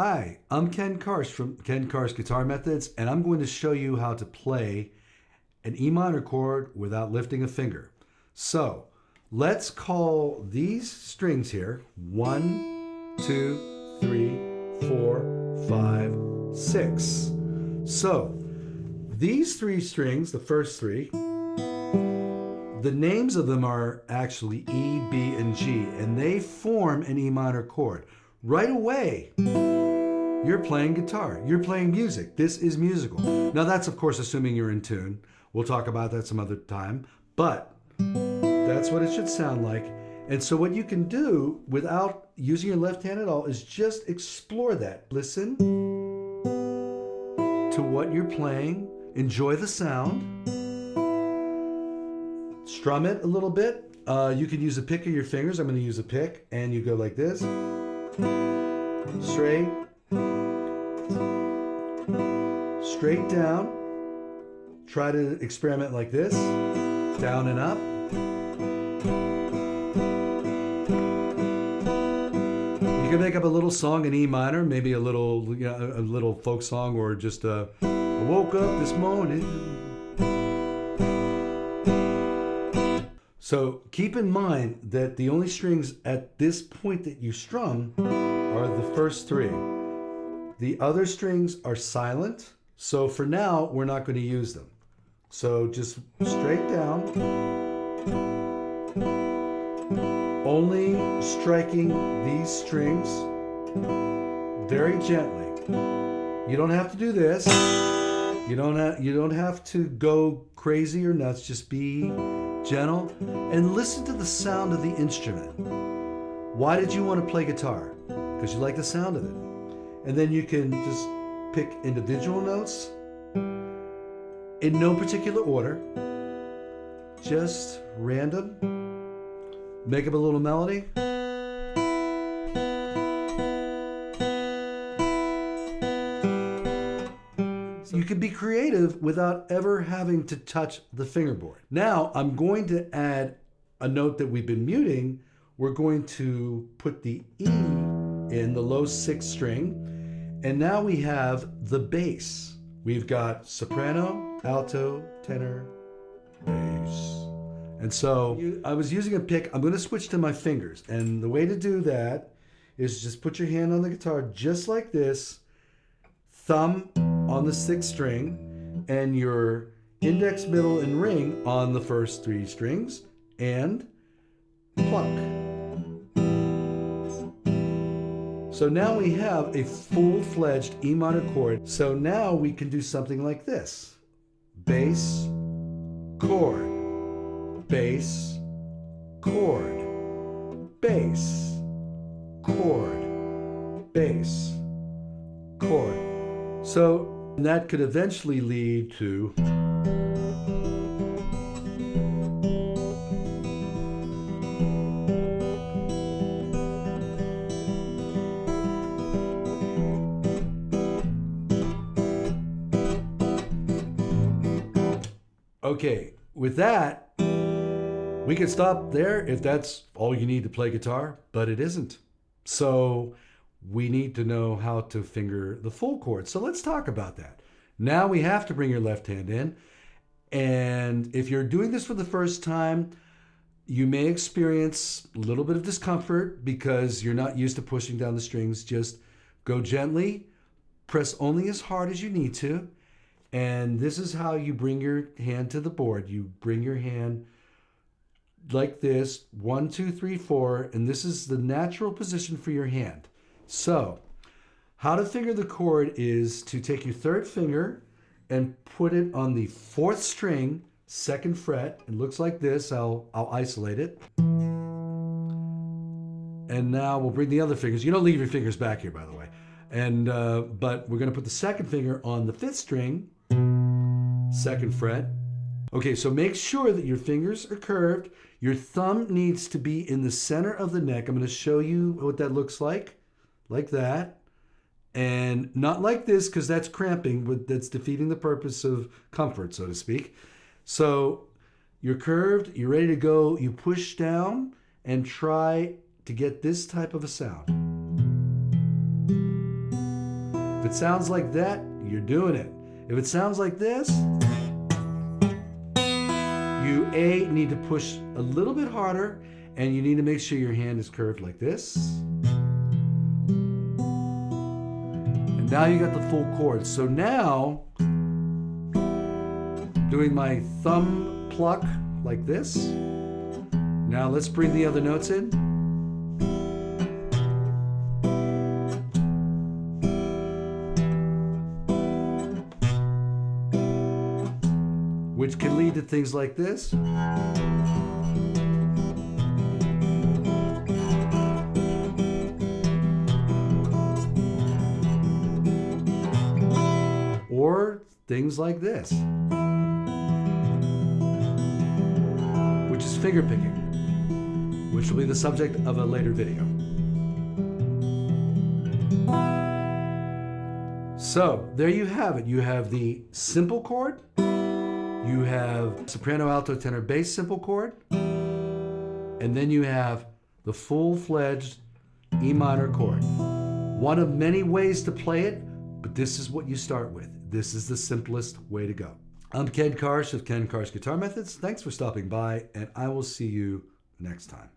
Hi, I'm Ken Karsh from Ken Karsh Guitar Methods, and I'm going to show you how to play an E minor chord without lifting a finger. So let's call these strings here 1, 2, 3, 4, 5, 6. So these three strings, the first three, the names of them are actually E, B, and G, and they form an E minor chord. Right away, you're playing guitar. You're playing music. This is musical. Now that's, of course, assuming you're in tune. We'll talk about that some other time, but that's what it should sound like. And so what you can do without using your left hand at all is just explore that. Listen to what you're playing. Enjoy the sound. Strum it a little bit. You can use a pick of your fingers. I'm going to use a pick, and you go like this. Straight down. Try to experiment like this. Down and up. You can make up a little song in E minor, maybe a little folk song, or just I woke up this morning. So keep in mind that the only strings at this point that you strum are the first three. The other strings are silent, so for now we're not going to use them. So just straight down, only striking these strings very gently. You don't have to do this. You don't have to go crazy or nuts. Just be gentle and listen to the sound of the instrument. Why did you want to play guitar? Because you like the sound of it. And then you can just pick individual notes in no particular order, just random. Make up a little melody. You can be creative without ever having to touch the fingerboard. Now I'm going to add a note that we've been muting. We're going to put the E in the low 6th string, and now we have the bass. We've got soprano, alto, tenor, bass. And so I was using a pick. I'm going to switch to my fingers, and the way to do that is just put your hand on the guitar just like this, thumb on the 6th string, and your index, middle, and ring on the first 3 strings, and pluck. So now we have a full-fledged E minor chord. So now we can do something like this. Bass, chord, bass, chord, bass, chord, bass, chord. So that could eventually lead to okay, with that, we could stop there if that's all you need to play guitar, but it isn't. So we need to know how to finger the full chord. So let's talk about that. Now we have to bring your left hand in. And if you're doing this for the first time, you may experience a little bit of discomfort because you're not used to pushing down the strings. Just go gently, press only as hard as you need to. And this is how you bring your hand to the board. You bring your hand like this, 1, 2, 3, 4, and this is the natural position for your hand. So, how to finger the chord is to take your 3rd finger and put it on the 4th string, 2nd fret. It looks like this. I'll isolate it. And now we'll bring the other fingers. You don't leave your fingers back here, by the way. And but we're going to put the 2nd finger on the 5th string, 2nd fret. Okay, so make sure that your fingers are curved. Your thumb needs to be in the center of the neck. I'm going to show you what that looks like that. And not like this, because that's cramping, but that's defeating the purpose of comfort, so to speak. So you're curved, you're ready to go. You push down and try to get this type of a sound. it sounds like that, you're doing it. If it sounds like this, you need to push a little bit harder, and you need to make sure your hand is curved like this. And now you got the full chord. So now, doing my thumb pluck like this. Now let's bring the other notes in. Which can lead to things like this. Or things like this, which is finger picking, which will be the subject of a later video. So there you have it. You have the simple chord, you have soprano, alto, tenor, bass simple chord, and then you have the full-fledged E minor chord. One of many ways to play it, but this is what you start with. This is the simplest way to go. I'm Ken Karsh of Ken Karsh Guitar Methods. Thanks for stopping by, and I will see you next time.